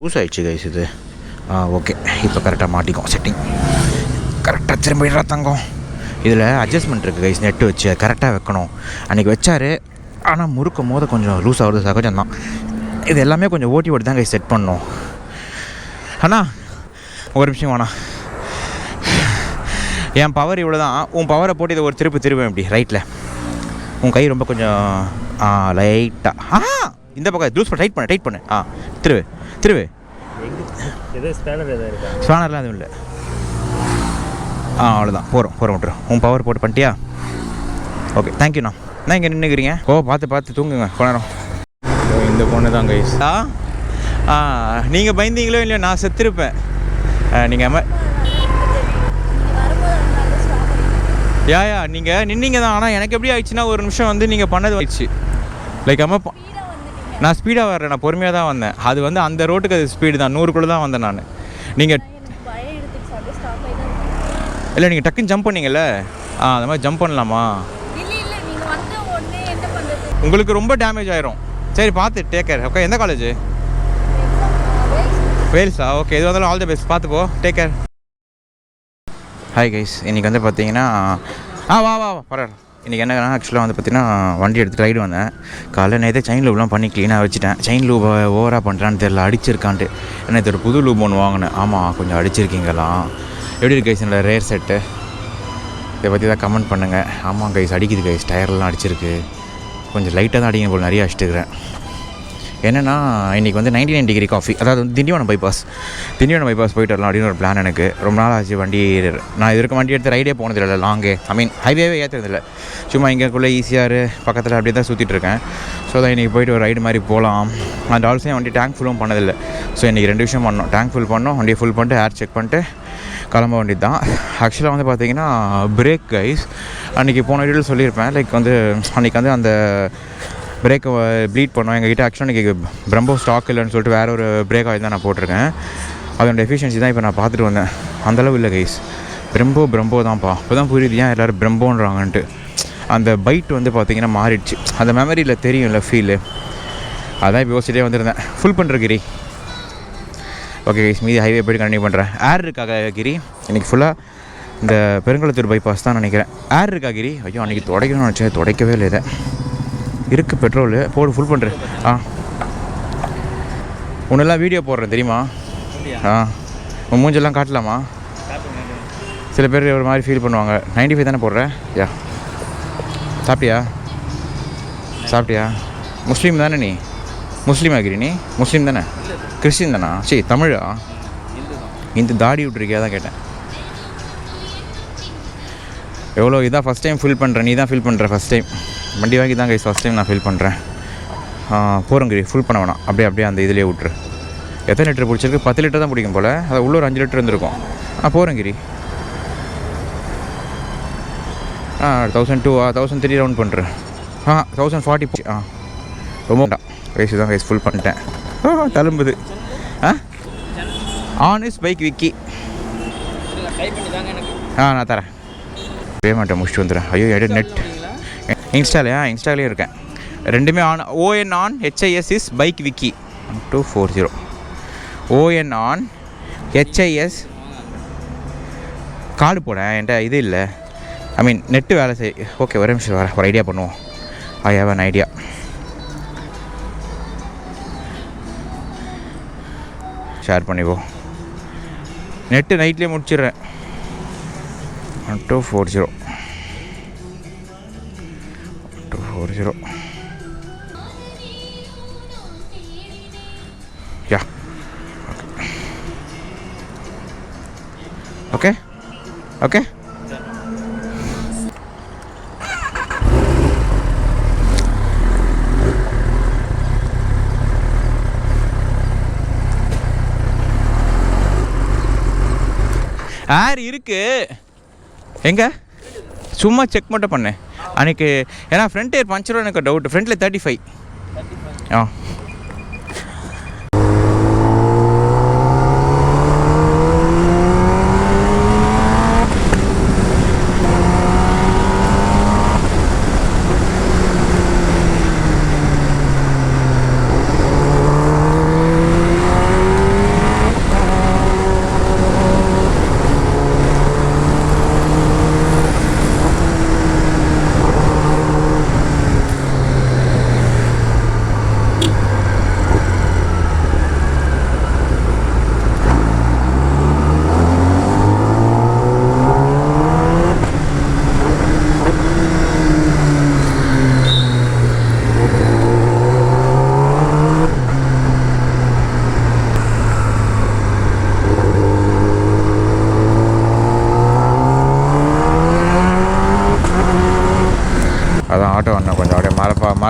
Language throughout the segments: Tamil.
லூஸ் ஆயிடுச்சு கைஸ் இது. ஓகே, இப்போ கரெக்டாக மாட்டிக்கும் செட்டிங். கரெக்டாக திரும்பிடுறா தங்கம். இதில் அட்ஜஸ்ட்மெண்ட் இருக்குது கைஸ், நெட்டு வச்சு கரெக்டாக வைக்கணும். அன்றைக்கி வச்சார், ஆனால் முறுக்கும் போது கொஞ்சம் லூஸ் ஆகுறது சகஜம் தான். இது எல்லாமே கொஞ்சம் ஓட்டி தான் கைஸ் செட் பண்ணணும். அண்ணா ஒரு நிமிஷம் வேணா, என் பவர் இவ்வளோ தான். உன் பவரை போட்டு இதை ஒரு திருப்பேன் இப்படி ரைட்டில். உன் கை ரொம்ப கொஞ்சம் லைட்டாக இந்த பக்கம் லூஸ் பண்ண, டைட் பண்ணு. திருவு. ஸ்பேனர்லாம் எதுவும் இல்லை. அவ்வளோதான், போகிறோம் விட்டுரும். உன் பவர் போட்டு பண்ணிட்டியா? ஓகே, தேங்க்யூண்ணா. நான் இங்கே நின்றுக்கிறீங்க. பார்த்து தூங்குங்க கொஞ்ச நேரம். இந்த பொண்ணு தான் கைஸ். நீங்கள் பயந்தீங்களோ இல்லையோ, நான் செத்துருப்பேன். நீங்கள் நீங்கள் நின்னீங்க தான். ஆனால் எனக்கு எப்படி ஆயிடுச்சுன்னா, ஒரு நிமிஷம் வந்து நீங்கள் பண்ணது ஆயிடுச்சு. லைக் நான் ஸ்பீடாக வரேன், நான் பொறுமையாக தான் வந்தேன். அது வந்து அந்த ரோட்டுக்கு அது ஸ்பீடு தான், 100 தான் வந்தேன் நான். நீங்கள் இல்லை, நீங்கள் டக்குன்னு ஜம்ப் பண்ணீங்கல்ல, அந்த மாதிரி ஜம்ப் பண்ணலாமா? உங்களுக்கு ரொம்ப டேமேஜ் ஆயிரும். சரி, பார்த்து டேக் கேர். ஓகே, எந்த காலேஜ்? வேல்ஸா? ஓகே, இது வந்தாலும் ஆல் தி பெஸ்ட். பார்த்து போ, டேக் கேர். ஹாய் கைஸ், இன்றைக்கி வந்து பார்த்தீங்கன்னா வா பரவாயில்ல. இன்றைக்கி என்ன ஆக்சுவலாக வந்து பார்த்தீங்கன்னா வண்டி எடுத்துகிட்டு ரைடு வந்தேன். காலைல நேற்று செயின் லூப்லாம் பண்ணி க்ளீனாக வச்சுட்டேன். செயின் லூப் ஓவராக பண்ணுறான்னு தெரியல, அடிச்சிருக்கான்ட்டு. நேற்று ஒரு புது லூப் ஒன்று வாங்கினேன். ஆமாம், கொஞ்சம் அடிச்சிருக்கீங்களாம். எப்படி இருக்கு கைஸ் என்னோட ரேர் செட்டு? இதை பற்றி தான் கமெண்ட் பண்ணுங்கள். ஆமாம் கைஸ், அடிக்குது கைஸ், டயர்லாம் அடிச்சிருக்கு. கொஞ்சம் லைட்டாக தான் அடிங்க போல், நிறைய அடிச்சிட்டுக்கிறேன். என்னென்னா இன்றைக்கி வந்து 99 டிகிரி காஃபி, அதாவது வந்து திண்டிவனம் பைபாஸ் போயிட்டு வரலாம் அப்படின்னு ஒரு பிளான் எனக்கு. ரொம்ப நாள் ஆச்சு வண்டி. நான் இதற்கு வண்டி எடுத்து ரைடே போனதில்லை, லாங்கே. ஹைவேவே ஏற்றுறதில்லை. சும்மா இங்கேக்குள்ளே ஈஸியாக பக்கத்தில் அப்படியே தான் சுற்றிட்டுருக்கேன். ஸோ தான் இன்றைக்கி போயிட்டு ஒரு ரைடு மாதிரி போகலாம். அண்ட் ஆல்சோ என் வண்டி டேங்க் ஃபுல்லும் பண்ணதில்லை. ஸோ இன்றைக்கி 2 விஷயம் பண்ணோம். டேங்க் ஃபுல் பண்ணோம், வண்டியை ஃபுல் பண்ணிட்டு ஏர் செக் பண்ணிட்டு கிளம்ப வேண்டியது தான். ஆக்சுவலாக வந்து பார்த்திங்கன்னா பிரேக் கைஸ், அன்றைக்கி போன வீடியோவில் சொல்லியிருப்பேன். லைக் வந்து அன்றைக்கி வந்து அந்த பிரேக்கை ப்ளீட் பண்ணோம். எங்ககிட்ட ஆக்சுவலாக இன்றைக்கி பிரம்போ ஸ்டாக் இல்லைன்னு சொல்லிட்டு வேறு ஒரு பிரேக் ஆயில் தான் நான் போட்டிருக்கேன். அதோட எஃபிஷியன்சி தான் இப்போ நான் பார்த்துட்டு வந்தேன். அந்தளவு இல்லை கைஸ், பிரம்போ தான்ப்பா. இப்போ தான் புரியுது ஏன் எல்லோரும் பிரம்போன்றாங்கன்ட்டு. அந்த பைட் வந்து பார்த்திங்கன்னா மாறிடுச்சு. அந்த மெமரியில் தெரியும்ல ஃபீலு. அதான் இப்போ யோசிச்சிட்டே வந்திருந்தேன். ஃபுல் பண்ணுற கிரி. ஓகே கைஸ், மீதி ஹைவே போய்ட்டு கண்டினியூ பண்ணுறேன். ஏர் இருக்கா கிரி? இன்றைக்கி ஃபுல்லாக இந்த பெருங்குளத்தூர் பைபாஸ் தான் நினைக்கிறேன். ஏர் இருக்கா கிரி? ஐயோ, அன்றைக்கி துடைக்கணும்னு நினச்சேன், துடைக்கவே இல்லை. இதை இருக்குது பெட்ரோலு போடு, ஃபுல் பண்ணுறேன். ஒன்றெல்லாம் வீடியோ போடுறேன் தெரியுமா? உன் மூஞ்செல்லாம் காட்டலாமா? சில பேர் ஒரு மாதிரி ஃபீல் பண்ணுவாங்க. 95 தானே போடுறேன். சாப்பிட்டியா? முஸ்லீம் தானே நீ? முஸ்லீம் ஆகிரி நீ? முஸ்லீம் தானே? கிறிஸ்டின் தானா? சரி, தமிழா? இந்த தாடி விட்டுருக்கியா தான் கேட்டேன். எவ்வளோ இதான் ஃபஸ்ட் டைம் ஃபில் பண்ணுறேன். நீ தான் ஃபில் பண்ணுற ஃபஸ்ட் டைம். வண்டி வாங்கி தான் கைஸ் ஃபஸ்ட் டைம் நான் ஃபில் பண்ணுறேன். போகிறங்கிரி ஃபுல் பண்ண வேணாம், அப்படியே அந்த இதிலே விட்டுரு. எத்தனை லிட்டர் பிடிச்சிருக்கு? 10 லிட்டர் தான் பிடிக்கும் போல். அதை உள்ள ஒரு 5 லிட்டர் இருந்திருக்கும். போகிறங்கிரி 1002 1003 ரவுண்ட் பண்ணுறேன். 1040 ரொம்ப கைஸ் தான் கைஸ் ஃபுல் பண்ணிட்டேன். தழும்புது. ஆனிஸ் பைக் விக்கி. நான் தரேன். பேமெண்ட்டை முடிச்சுட்டு வந்துடுறேன். ஐயோ, நெட் இன்ஸ்டாலே இருக்கேன். ரெண்டுமே on. ON on HIS is bike Vicky 240. ON on HIS card போனேன். என்கிட்ட இது இல்லை, நெட்டு வேலை செய். ஓகே, ஒரே நிமிஷம் வரேன், ஒரு ஐடியா பண்ணுவோம். I have an idea. Share பண்ணிப்போம். நெட்டு நைட்லேயே முடிச்சிடுறேன். 240 ஓகே. ஏர் இருக்கு எங்க? சும்மா செக் மட்டும் பண்ணேன் அன்றைக்கி. ஏன்னா ஃப்ரண்ட் டயர் பஞ்சரும் எனக்கு டவுட். ஃப்ரண்ட்டில் 35.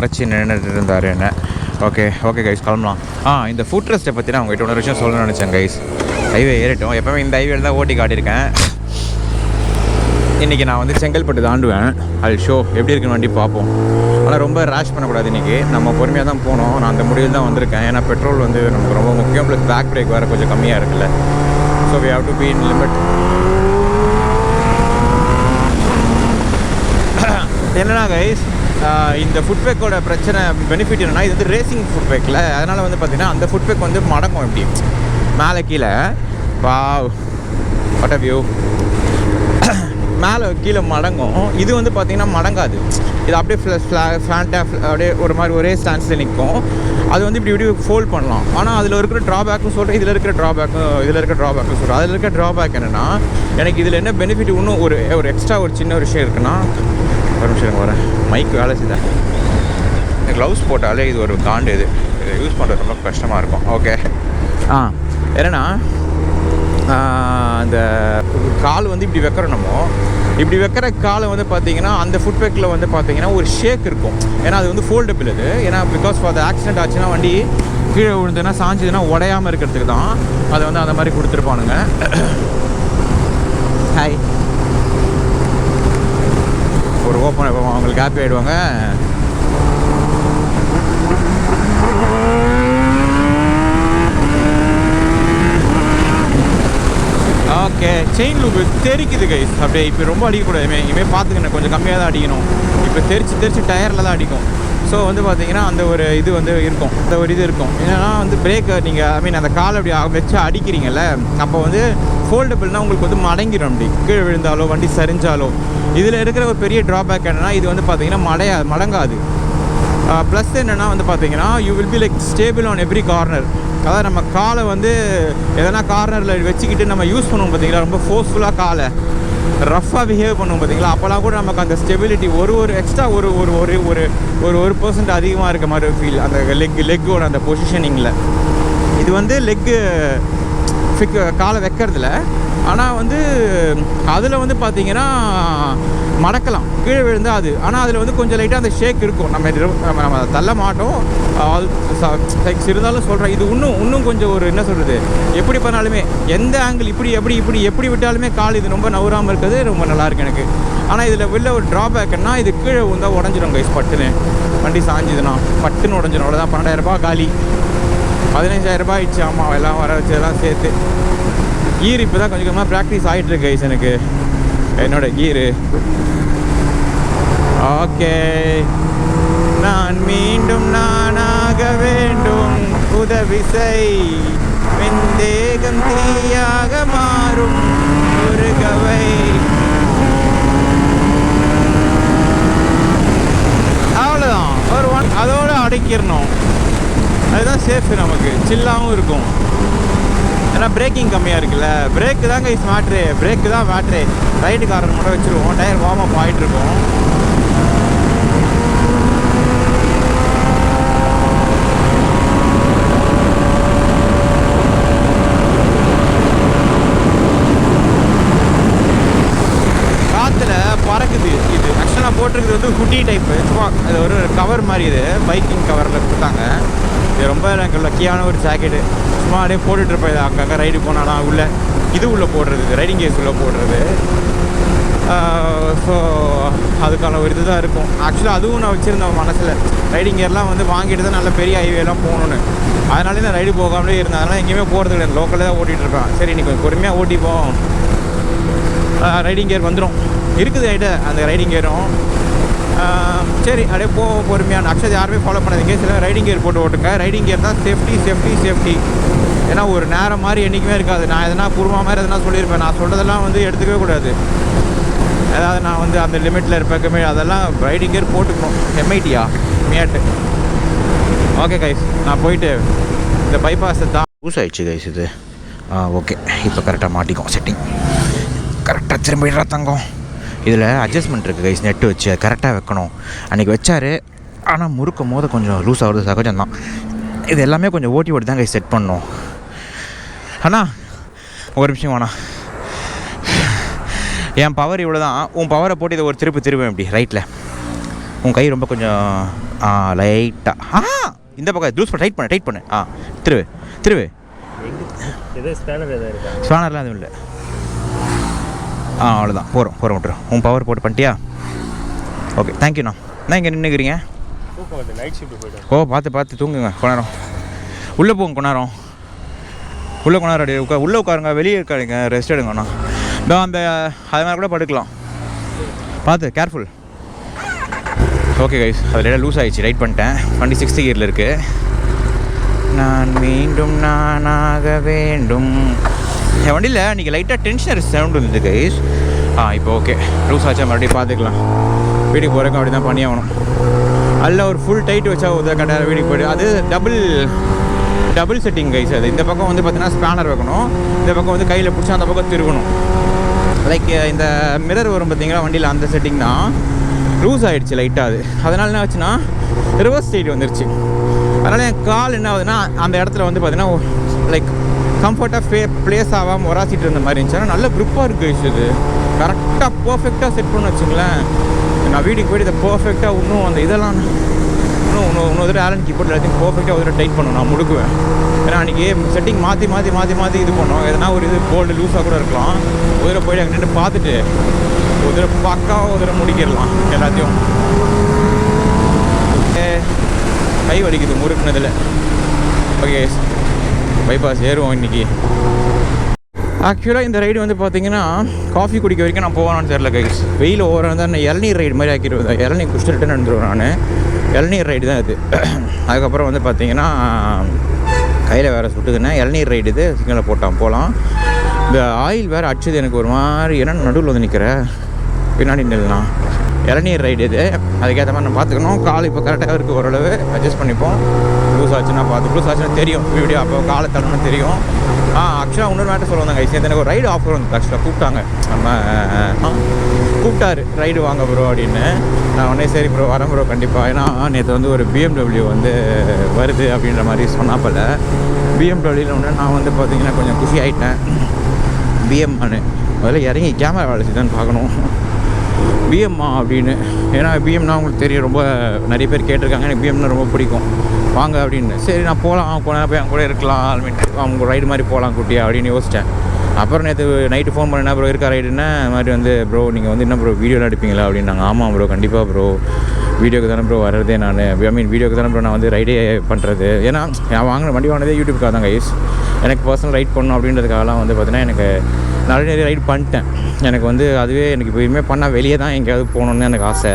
மறைச்சி நின்றுட்டு இருந்தார் என்ன. ஓகே கைஸ் கிளம்பலாம். இந்த ஃபுட் ரெஸ்ட்டை பற்றி நான் உங்கள்கிட்ட ஒரு விஷயம் சொல்லணும்னு நினச்சேன் கைஸ். ஹைவே ஏறிட்டோம். எப்போவுமே இந்த ஹைவேல தான் ஓட்டி காட்டியிருக்கேன். இன்றைக்கி நான் வந்து செங்கல்பட்டு தாண்டுவேன். அது ஷோ எப்படி இருக்குன்னு வண்டி பார்ப்போம். ஆனால் ரொம்ப ரேஷ் பண்ணக்கூடாது இன்றைக்கி. நம்ம பொறுமையாக தான் போனோம். நான் அந்த முடிவில் தான் வந்திருக்கேன். ஏன்னா பெட்ரோல் வந்து நமக்கு ரொம்ப முக்கியம். ப்ளஸ் பேக் பிரேக் வேறு கொஞ்சம் கம்மியாக இருக்குல்ல. So we have to be in limit. என்னன்னா கைஸ், இந்த ஃபுட்பேக்கோட பிரச்சனை பெனிஃபிட் என்னென்னா, இது வந்து ரேசிங் ஃபுட்பேக்கில். அதனால் வந்து பார்த்திங்கன்னா அந்த ஃபுட்பேக் வந்து மடங்கும். எப்படி மேலே கீழே வாவ் வாட் ஆர் வியூ மேலே கீழே மடங்கும். இது வந்து பார்த்திங்கன்னா மடங்காது. இது அப்படியே ஃப்ளாட்டாக அப்படியே ஒரு மாதிரி ஒரே ஸ்டான்ஸில் நிற்கும். அது வந்து இப்படி ஃபோல்ட் பண்ணலாம். ஆனால் அதில் இருக்கிற ட்ராபேக்கும் சொல்கிறேன், இதில் இருக்கிற ட்ராபேக்கும் சொல்கிறேன். அதில் இருக்கிற ட்ராபேக் என்னென்னா, எனக்கு இதில் என்ன பெனிஃபிட் இன்னும் ஒரு எக்ஸ்ட்ரா ஒரு சின்ன ஒரு விஷயம் இருக்குன்னா, ஒரு நிமிஷம் வரேன், மைக் வேலை செய்தேன். க்ளவுஸ் போட்டாலே இது ஒரு காண்டு. இது யூஸ் பண்ணுறது ரொம்ப கஷ்டமாக இருக்கும். ஓகே என்னென்னா, அந்த கால் வந்து இப்படி வைக்கிறோம். நம்ம இப்படி வைக்கிற காலை வந்து பார்த்திங்கன்னா அந்த ஃபுட்பேக்கில் வந்து பார்த்திங்கன்னா ஒரு ஷேக் இருக்கும். ஏன்னா அது வந்து ஃபோல்டபிள். இது ஏன்னா பிகாஸ் ஃபார் த ஆக்சிடென்ட் ஆச்சுன்னா வண்டி கீழே விழுந்துன்னா சாஞ்சுதுன்னா உடையாமல் இருக்கிறதுக்கு தான் அதை வந்து அந்த மாதிரி கொடுத்துருப்பானுங்க. ஹாய், ஒரு ஓப்பன் அவங்களுக்கு ஹாப்பி ஆகிடுவாங்க. ஓகே, செயின் லூப் தெரிக்குது கைஸ். அப்படியே இப்போ ரொம்ப அடிக்கக்கூடாது. இனிமேல் பார்த்துக்கணும், கொஞ்சம் கம்மியாக தான் அடிக்கணும். இப்போ தெரிச்சு டயரில் தான் அடிக்கும். ஸோ வந்து பார்த்திங்கன்னா அந்த ஒரு இது வந்து இருக்கும், அந்த ஒரு இது இருக்கும். ஏன்னா வந்து பிரேக்கை நீங்கள் அந்த காலை அப்படி வச்சு அடிக்கிறீங்கல்ல, அப்போ வந்து ஃபோல்டபுள்னால் உங்களுக்கு வந்து மடங்கிடும். அப்படி கீழே விழுந்தாலோ வண்டி சரிஞ்சாலோ. இதில் இருக்கிற ஒரு பெரிய ட்ராபேக் என்னென்னா, இது வந்து பார்த்திங்கன்னா மடங்காது. ப்ளஸ் என்னென்னா வந்து பார்த்திங்கன்னா you will be like stable on every corner. அதாவது நம்ம காலை வந்து எதனா கார்னரில் வச்சுக்கிட்டு நம்ம யூஸ் பண்ணுவோம் பார்த்தீங்களா, ரொம்ப ஃபோர்ஸ்ஃபுல்லாக காலை ரஃப்பாக பிஹேவ் பண்ணுவோம் பார்த்தீங்களா, அப்போலாம் கூட நமக்கு அந்த ஸ்டெபிலிட்டி ஒரு எக்ஸ்ட்ரா ஒரு % அதிகமாக இருக்க மாதிரி ஃபீல் அந்த லெக்கோட அந்த பொசிஷனிங்கில். இது வந்து லெக்கு காலை வைக்கிறதுல. ஆனால் வந்து அதில் வந்து பார்த்திங்கன்னா மடக்கலாம், கீழே விழுந்தால் அது. ஆனால் அதில் வந்து கொஞ்சம் லைட்டாக அந்த ஷேக் இருக்கும். நம்ம தள்ள மாட்டோம். இருந்தாலும் சொல்கிறேன், இது இன்னும் கொஞ்சம் ஒரு என்ன சொல்கிறது, எப்படி பண்ணாலுமே எந்த ஆங்கிள் எப்படி விட்டாலுமே கால் இது ரொம்ப நவராமல் இருக்கிறது ரொம்ப நல்லாயிருக்கு எனக்கு. ஆனால் இதில் வெளில ஒரு ட்ராபேக்குன்னா, இது கீழே விழுந்தால் உடஞ்சிடும் கைஸ். பட்டுன்னு வண்டி சாஞ்சிதுன்னா பட்டுன்னு உடஞ்சிடும். அவ்வளோதான், 12,000 காலி. 15,000 ஆயிடுச்சு. ஆமாம், எல்லாம் வர வச்சதெல்லாம் சேர்த்து. கீர் இப்போ தான் கொஞ்சம் கொஞ்சமாக ப்ராக்டிஸ் ஆகிட்டுருக்கு கைஸ் எனக்கு, என்னோடய கீரு. ஓகே, நான் மீண்டும் நானாக வேண்டும், உதவி செய், வெந்தேகம் தீயாக மாறும் முருகவை. அவ்வளோதான், அதோடு அடக்கிடணும். அதுதான் சேஃபு, நமக்கு சில்லாகவும் இருக்கும். ஏன்னா பிரேக்கிங் கம்மியாக இருக்குல்ல. பிரேக்கு தான் கைஸ் மேட்ரு, பிரேக்கு தான் மேட்ரு. ரைட்டு காரன் மட்டும் வச்சுருவோம், டயர் வார்ம் அப் ஆகிட்டுருக்கோம். காற்றுல பறக்குது. இது ஆக்சுவலாக போட்டிருக்குது வந்து ஹுட்டி டைப்பு, சும்மா அது ஒரு கவர் மாதிரி. இது பைக்கிங் கவரில் கொடுத்தாங்க. இது ரொம்ப எனக்கு லக்கியான ஒரு ஜாக்கெட்டு. சும்மா அப்படியே போட்டுட்ருப்பேன். இது அங்கங்கே ரைடு போனானா உள்ளே போடுறது, ரைடிங் கேஸ் உள்ளே போடுறது. ஸோ அதுக்கான ஒரு இது தான் இருக்கும். ஆக்சுவலாக அதுவும் நான் வச்சுருந்தேன் மனசில். ரைடிங் கேர்லாம் வந்து வாங்கிட்டு தான் நல்ல பெரிய ஹைவேலாம் போகணுன்னு. அதனாலே நான் ரைடு போகாமலே இருந்தேன். அதனால் எங்கேயுமே போகிறது கிடையாது, லோக்கலில் தான் ஓட்டிகிட்ருப்பேன். சரி, இன்னைக்கு கொஞ்சம் பொறுமையாக ஓட்டிப்போம். ரைடிங் கேர் வந்துடும், இருக்குது ஐட்ட அந்த ரைடிங் கேரும். சரி, அப்படியே பொறுமையான. ஆக்சுவலி யாருமே ஃபாலோ பண்ணாதீங்க, சில ரைடிங் கியர் போட்டு ஓட்டுங்க. ரைடிங் கியர் தான் சேஃப்டி. ஏன்னா ஒரு நேரம் மாதிரி என்றைக்குமே இருக்காது. நான் எதனா பூர்வா மாதிரி எதனா சொல்லியிருப்பேன். நான் சொல்கிறதெல்லாம் வந்து எடுத்துக்கவே கூடாது. அதாவது நான் வந்து அந்த லிமிட்டில் இருப்பேன். அதெல்லாம் ரைடிங் கியர் போட்டுக்கணும். எம்ஐடியா மியாட்டு. ஓகே கைஸ், நான் போயிட்டு இந்த பைபாஸை தான் யூஸ் ஆகிடுச்சு கைஸ் இது. ஓகே, இப்போ கரெக்டாக மாட்டிக்கும் செட்டிங். கரெக்டாக திரும்பிடுறா தங்கம். இதில் அட்ஜஸ்ட்மெண்ட் இருக்குது கைஸ், நெட்டு வச்சு அது கரெக்டாக வைக்கணும். அன்றைக்கி வச்சார், ஆனால் முறுக்கும் போது கொஞ்சம் லூஸ் ஆகுறது சகஜம்தான். இது எல்லாமே கொஞ்சம் ஓட்டி தான் கைஸ் செட் பண்ணணும். ஆனால் ஒரு விஷயம் வேணாம், என் பவர் இவ்வளோ தான். உன் பவரை போட்டு இதை ஒரு திருப்பேன் இப்படி ரைட்டில். உன் கை ரொம்ப கொஞ்சம் லைட்டாக இந்த பக்கம் லூஸ் பண்ண டைட் பண்ணு திருவு ஸ்பேனர்லாம் எதுவும் இல்லை. அவ்வளோதான் போகிறோம் விட்டுரும். உன் பவர் போட்டு பண்ணிட்டியா? ஓகே தேங்க்யூண்ணா. நான் இங்கே நின்றுக்கிறீங்க. பார்த்து தூங்குங்க கொண்டாரம். உள்ளே போங்க கொண்டாரம். உள்ளே கொண்டாரம் உள்ளே உட்காருங்க. வெளியே இருக்காருங்க, ரெஸ்ட் எடுங்கண்ணா. அந்த அது மாதிரி கூட படுக்கலாம். பார்த்து கேர்ஃபுல். ஓகே கைஸ், அதில் லூஸ் ஆகிடுச்சு. ரைட் பண்ணிட்டேன். வண்டி 6th கியரில் இருக்குது. நான் மீண்டும் நானாக வேண்டும். என் வண்டியில் இன்றைக்கி லைட்டாக டென்ஷனர் சவுண்ட் இருந்தது கைஸ். இப்போ ஓகே லூஸ் ஆச்சா மறுபடியும் பார்த்துக்கலாம். வீட்டுக்கு போகிறக்கும் அப்படி தான் பண்ணி ஆகணும். அதில் ஒரு ஃபுல் டைட் வச்சா கரெக்டாக வீட்டுக்கு போய்ட்டு. அது டபுள் செட்டிங் கைஸ். அது இந்த பக்கம் வந்து பார்த்தீங்கன்னா ஸ்பேனர் வைக்கணும், இந்த பக்கம் வந்து கையில் பிடிச்சா அந்த பக்கம் திருகணும். லைக் இந்த மிரர் வரும் பார்த்தீங்களா வண்டியில், அந்த செட்டிங் தான் லூஸ் ஆகிடுச்சு லைட்டாக. அது அதனால என்ன ஆச்சுன்னா ரிவர்ஸ் சைடு வந்துருச்சு. அதனால் என் கால் என்ன ஆகுதுன்னா அந்த இடத்துல வந்து பார்த்தீங்கன்னா லைக் கம்ஃபர்ட்டாக ப்ளேஸ் ஆகாமல் உராசிட்டு இருந்த மாதிரி இருந்துச்சு. ஆனால் நல்ல க்ரிப்பாக இருக்குது இது. கரெக்டாக பர்ஃபெக்டாக செட் பண்ண வச்சுங்களேன். நான் வீட்டுக்கு போய்ட்டு இதை பர்ஃபெக்டாக இன்னும் அந்த இதெல்லாம் இன்னும் தடவை ஆலன் கீபோர்ட் எல்லாத்தையும் பர்ஃபெக்டாக ஒரு தடவை டைட் பண்ணணும். நான் முடுக்குவேன். ஏன்னா அன்றைக்கி செட்டிங் மாற்றி இது பண்ணோம். எதனா ஒரு இது போல்டு லூஸாக கூட இருக்கலாம். ஒரு தடவை போய்ட்டு அங்கே நின்று பார்த்துட்டு ஒரு தடவை பக்காவாக ஒரு தடவை முடிக்கிடலாம் எல்லாத்தையும். கை வலிக்குது முறுக்குனதில். ஓகே பைபாஸ் ஏறுவோம் இன்றைக்கி. ஆக்சுவலாக இந்த ரைடு வந்து பார்த்தீங்கன்னா காஃபி குடிக்க வரைக்கும் நான் போவானான்னு தெரியல கைஸ். வெயில் ஓவராக தான் இளநீர் ரைடு மாதிரி ஆக்கிடுவேன். இளநீர் குடிச்சிட்டு ரிட்டன் வந்துடுவேன் நான். இளநீர் ரைடு தான் இது. அதுக்கப்புறம் வந்து பார்த்தீங்கன்னா கையில் வேறு சுட்டுதுன்னா இளநீர் ரைடு இது. சிக்னலில் போகலாம். இந்த ஆயில் வேறு அடிச்சது எனக்கு ஒரு மாதிரி. ஏன்னா நடுவில் வந்து நிற்கிறேன், பின்னாடி நில்லாம். இளநீர் ரைடு இது. அதுக்கேற்ற மாதிரி நான் பார்த்துக்கணும். கால் இப்போ கரெக்டாக இருக்குது, ஓரளவு அட்ஜஸ்ட் பண்ணிப்போம். லூஸ் ஆச்சுன்னா லூஸ் ஆச்சுன்னா தெரியும் வீடியோ. அப்போ காலை தரணும்னு தெரியும். ஆக்சுவலாக இன்னொரு மேட்டர் சொல்லுவாங்க கைஸ். எனக்கு ஒரு ரைடு ஆஃபர் வந்து ஆக்சுவலாக கூப்பிட்டாங்க. நம்ம கூப்பிட்டாரு ரைடு வாங்க ப்ரோ அப்படின்னு. நான் உடனே சரி ப்ரோ வரேன் ப்ரோ கண்டிப்பாக. ஏன்னா நேற்று வந்து ஒரு BMW வந்து வருது அப்படின்ற மாதிரி சொன்னாப்பல. BMWவில் ஒன்று நான் வந்து பார்த்தீங்கன்னா கொஞ்சம் குஷி ஆகிட்டேன். பிஎம்மானு முதல்ல இறங்கி கேமரா வேலை செய்தான்னு பார்க்கணும் பிஎம்மா அப்படின்னு. ஏன்னா பிஎம்னா உங்களுக்கு தெரியும், ரொம்ப நிறைய பேர் கேட்டிருக்காங்க. எனக்கு பிஎம்னா ரொம்ப பிடிக்கும், வாங்க அப்படின்னு. சரி நான் போகலாம், கொஞ்ச நேரம் போய் அவங்க கூட இருக்கலாம், அவங்க ரைடு மாதிரி போகலாம் குட்டியா அப்படின்னு யோசித்தேன். அப்புறம் நேற்று நைட்டு ஃபோன் பண்ணேன், ப்ரோ இருக்கா ரைடுன்னா இது மாதிரி வந்து ப்ரோ நீங்கள் வந்து என்ன ப்ரோ வீடியோலாம் எடுப்பீங்களா அப்படின்னாங்க. ஆமாம் ப்ரோ கண்டிப்பாக ப்ரோ, வீடியோக்கு தானே ப்ரோ வர்றதே நான். வீடியோக்கு தானே ப்ரோ நான் வந்து ரைடே பண்ணுறது. ஏன்னா நான் வாங்கின வண்டி வாங்கினதே யூடியூப்காக தான் கைஸ். எனக்கு பர்சனல் ரைட் பண்ணணும் அப்படின்றதுக்காகலாம் வந்து பார்த்தீங்கன்னா எனக்கு நிறைய ரைட் பண்ணிட்டேன். எனக்கு வந்து அதுவே எனக்கு எப்போயுமே பண்ணால் வெளியே தான் எங்கேயாவது போகணுன்னு எனக்கு ஆசை.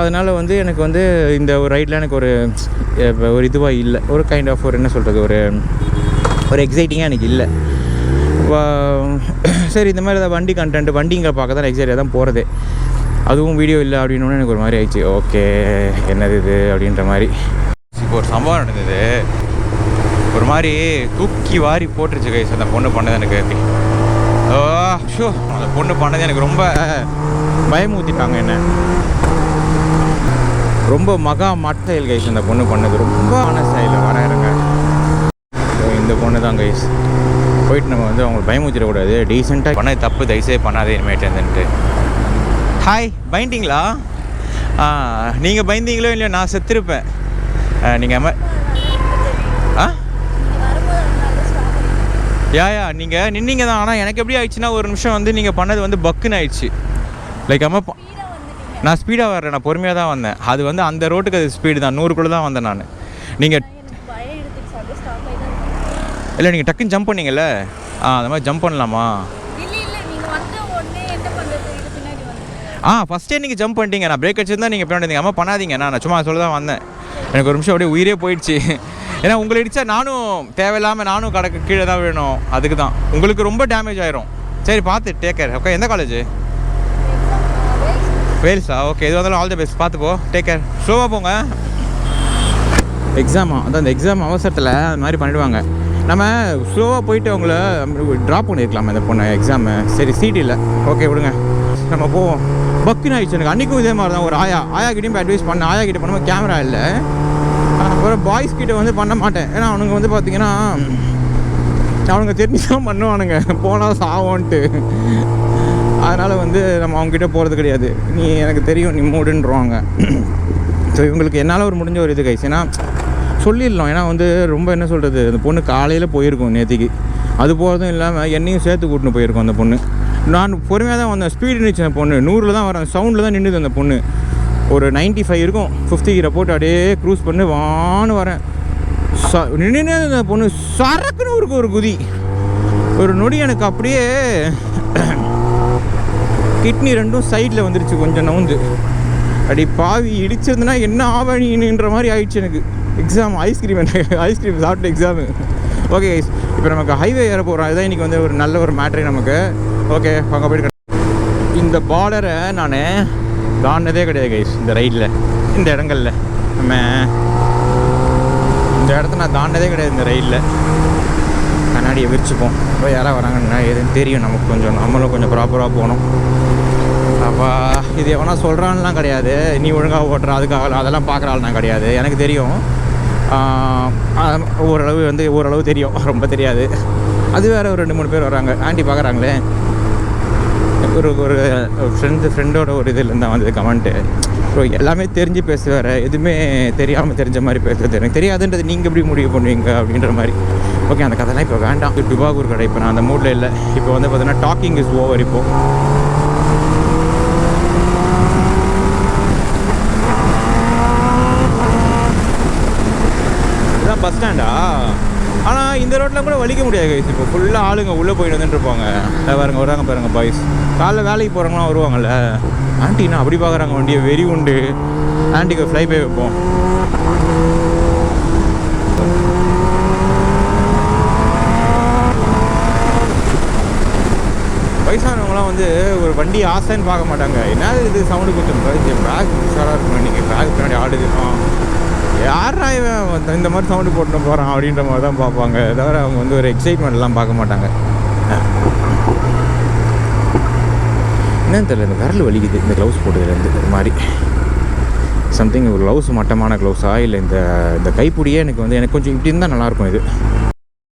அதனால் வந்து எனக்கு வந்து இந்த ஒரு ரைட்டில் எனக்கு ஒரு இதுவாக இல்லை, ஒரு கைண்ட் ஆஃப் ஒரு என்ன சொல்கிறது, ஒரு எக்ஸைட்டிங்காக எனக்கு இல்லை. சரி இந்த மாதிரி ஏதாவது வண்டி கண்டென்ட் வண்டிங்களை பார்க்க தான் எக்ஸைட்டாக தான் போகிறதே. அதுவும் வீடியோ இல்லை அப்படின்னு எனக்கு ஒரு மாதிரி ஆயிடுச்சு. ஓகே என்னது இது அப்படின்ற மாதிரி. இப்போ ஒரு சம்பவம் நடந்தது, ஒரு மாதிரி தூக்கி வாரி போட்டுருச்சு கைஸ். அந்த பொண்ணு பண்ணது எனக்கு அந்த பொண்ணு பண்ணது எனக்கு ரொம்ப பயமூத்திட்டாங்க என்ன. ரொம்ப மகா மட்டையில் கைஸ் அந்த பொண்ணு பண்ணது. ரொம்ப ஸ்டைலில் வரங்க இந்த பொண்ணு தான் கைஸ். போயிட்டு நம்ம வந்து அவங்களுக்கு பயமூத்திடக்கூடாது, டீசெண்டாக பண்ண தப்பு தயவுசே பண்ணாதே இனிமேட்டு. ஹாய் பயண்டிங்களா? நீங்கள் பயந்தீங்களோ இல்லையோ நான் செத்துருப்பேன். நீங்கள் யா நீங்கள் நின்னீங்க தான். ஆனால் எனக்கு எப்படி ஆயிடுச்சுன்னா ஒரு நிமிஷம் வந்து நீங்கள் பண்ணது வந்து பக்குன்னு ஆயிடுச்சு. லைக் நான் ஸ்பீடாக வரேன், நான் பொறுமையாக தான் வந்தேன். அது வந்து அந்த ரோட்டுக்கு அது ஸ்பீடு தான், 100 தான் வந்தேன் நான். நீங்கள் இல்லை நீங்கள் டக்குன்னு ஜம்ப் பண்ணீங்கல்ல, அந்த மாதிரி ஜம்ப் பண்ணலாமா? ஃபஸ்ட்டே நீங்கள் ஜம்ப் பண்ணிட்டீங்க. நான் பிரேக் அடிச்சிருந்தா நீங்கள் பின்னாடி அம்மா பண்ணாதீங்க. நான் சும்மா சொல்ல தான் வந்தேன். எனக்கு ஒரு நிமிஷம் அப்படியே உயிரே போயிடுச்சு. ஏன்னா உங்களை இடித்தா நானும் தேவையில்லாமல் நானும் கடக்கு கீழே தான் வேணும். அதுக்கு தான் உங்களுக்கு ரொம்ப டேமேஜ் ஆயிரும். சரி பார்த்து டேக் கேர். ஓகே எந்த காலேஜ்? வேல்ஸா? ஓகே எது வந்தாலும் ஆல் தி பெஸ்ட், பார்த்துப்போ, டேக் கேர். ஸ்லோவாக போங்க. எக்ஸாமா? அதான் அந்த எக்ஸாம் அவசரத்தில் அது மாதிரி பண்ணிவிடுவாங்க. நம்ம ஸ்லோவாக போயிட்டு அவங்கள ட்ராப் பண்ணியிருக்கலாமா இந்த பொண்ணு எக்ஸாமு. சரி சீட் இல்லை, ஓகே விடுங்க நம்ம போவோம். பக்குன்னு ஆகிடுச்சு எனக்கு. அன்றைக்கும் இதே மாதிரி தான் ஒரு ஆயாக்கிட்டையும் அட்வைஸ் பண்ணேன். ஆயாக்கிட்ட பண்ணும்போது கேமரா இல்லை. அப்புறம் பாய்ஸ் கிட்ட வந்து பண்ண மாட்டேன். ஏன்னா அவனுங்க வந்து பார்த்தீங்கன்னா அவனுங்க தெரிஞ்சு தான் பண்ணுவானுங்க, போனால் சாவோன்ட்டு. அதனால் வந்து நம்ம அவங்ககிட்ட போகிறது கிடையாது. நீ எனக்கு தெரியும் நீ மூடுன்றவாங்க. ஸோ இவங்களுக்கு என்னால் ஒரு முடிஞ்ச ஒரு இது கைஸ். ஏன்னா சொல்லிடலாம். ஏன்னா வந்து ரொம்ப என்ன சொல்கிறது, அந்த பொண்ணு காலையில் போயிருக்கும் நேற்றுக்கு. அது போகிறதும் இல்லாமல் என்னையும் சேர்த்து கூட்டின்னு போயிருக்கோம் அந்த பொண்ணு. நான் பொறுமையாக தான் வந்தேன். ஸ்பீடு நின்றுச்சு அந்த பொண்ணு. 100 தான் வரேன், சவுண்டில் தான் நின்றுது அந்த பொண்ணு. ஒரு 95 இருக்கும், 50 கீரை போட்டு அப்படியே க்ரூஸ் பண்ணி வான்னு வரேன். நின்று அந்த பொண்ணு சரக்குன்னு ஒரு குதி. ஒரு நொடி எனக்கு அப்படியே கிட்னி ரெண்டும் சைடில் வந்துருச்சு, கொஞ்சம் நவுந்து. அப்படி பாவி இடிச்சிருந்துன்னா என்ன ஆவணின்ற மாதிரி ஆயிடுச்சு எனக்கு. எக்ஸாம் ஐஸ்கிரீம் சாப்பிட்ட எக்ஸாமு. ஓகே கைஸ், இப்போ நமக்கு ஹைவே ஏற போகிறோம். அதுதான் இன்றைக்கி வந்து ஒரு நல்ல ஒரு மேட்ரு நமக்கு. ஓகே அங்கே போய்ட்டு இந்த பார்டரை நான் தாண்டதே கிடையாது கைஸ். இந்த ரைடில் இந்த இடங்களில் நம்ம இந்த இடத்த நான் தாண்டதே கிடையாது. இந்த ரைடில் கண்ணாடியை விரிச்சுப்போம். இப்போ யாராவது வராங்கன்னா எதுன்னு தெரியும் நமக்கு. கொஞ்சம் நம்மளும் கொஞ்சம் ப்ராப்பராக போகணும். அப்பா இது எவனா சொல்கிறான்லாம் கிடையாது. நீ ஒழுங்காக ஓட்டுற அதுக்காக அதெல்லாம் பார்க்குற ஆள் நான் கிடையாது. எனக்கு தெரியும் ஓரளவு தெரியும், ரொம்ப தெரியாது. அது வேறு ஒரு 2-3 பேர் வராங்க. ஆண்டி பார்க்குறாங்களே, ஒரு ஃப்ரெண்டோட ஒரு இதுலேருந்து தான் வந்தது கமெண்ட்டு. ஸோ எல்லாமே தெரிஞ்சு பேசுவார், எதுவுமே தெரியாமல் தெரிஞ்ச மாதிரி பேசுறது எனக்கு தெரியாதுன்றது நீங்கள் எப்படி முடிவு பண்ணுவீங்க அப்படின்ற மாதிரி. ஓகே அந்த கதைலாம் இப்போ வேண்டாம். டுபாகூர் கடை இப்போ நான் அந்த மூடில் இல்லை. இப்போ வந்து பார்த்தீங்கன்னா டாக்கிங் இஸ் ஓவர். இப்போது பஸ் ஸ்டாண்டா? ஆனால் இந்த ரோட்டில் கூட வலிக்க முடியாது கைஸ். இப்போ ஃபுல்லாக ஆளுங்க உள்ளே போயிட்டு வந்துட்டு இருப்பாங்க. பாருங்க வராங்க பாருங்க பாய்ஸ். காலைல வேலைக்கு போகிறவங்களாம் வருவாங்கள்ல. ஆண்டினா அப்படி பார்க்குறாங்க வண்டியை, வெறி உண்டு. ஆண்டிக்கு ஃப்ளை பை வைப்போம். வயசானவங்களாம் வந்து ஒரு வண்டி ஆசைன்னு பார்க்க மாட்டாங்க. என்ன இது சவுண்டு கொடுத்துருங்க, பேக் உஷாராக இருக்கணும் இன்றைக்கி, பேக் பின்னாடி ஆடுது, யாரா இவன் இந்த மாதிரி சவுண்டு போட்டு போகிறான் அப்படின்ற மாதிரி தான் பார்ப்பாங்க. தவிர அவங்க வந்து ஒரு எக்ஸைட்மெண்ட்லாம் பார்க்க மாட்டாங்க. என்னன்னு தெரியல, இந்த விரல் வலிக்குது இந்த க்ளவுஸ் போட்டதுலேருந்து. ஒரு மாதிரி சம்திங் ஒரு க்ளவுஸ் மட்டமான க்ளவுஸா இல்லை இந்த கைப்பிடியே எனக்கு கொஞ்சம் இப்படி இருந்தால் நல்லாயிருக்கும் இது.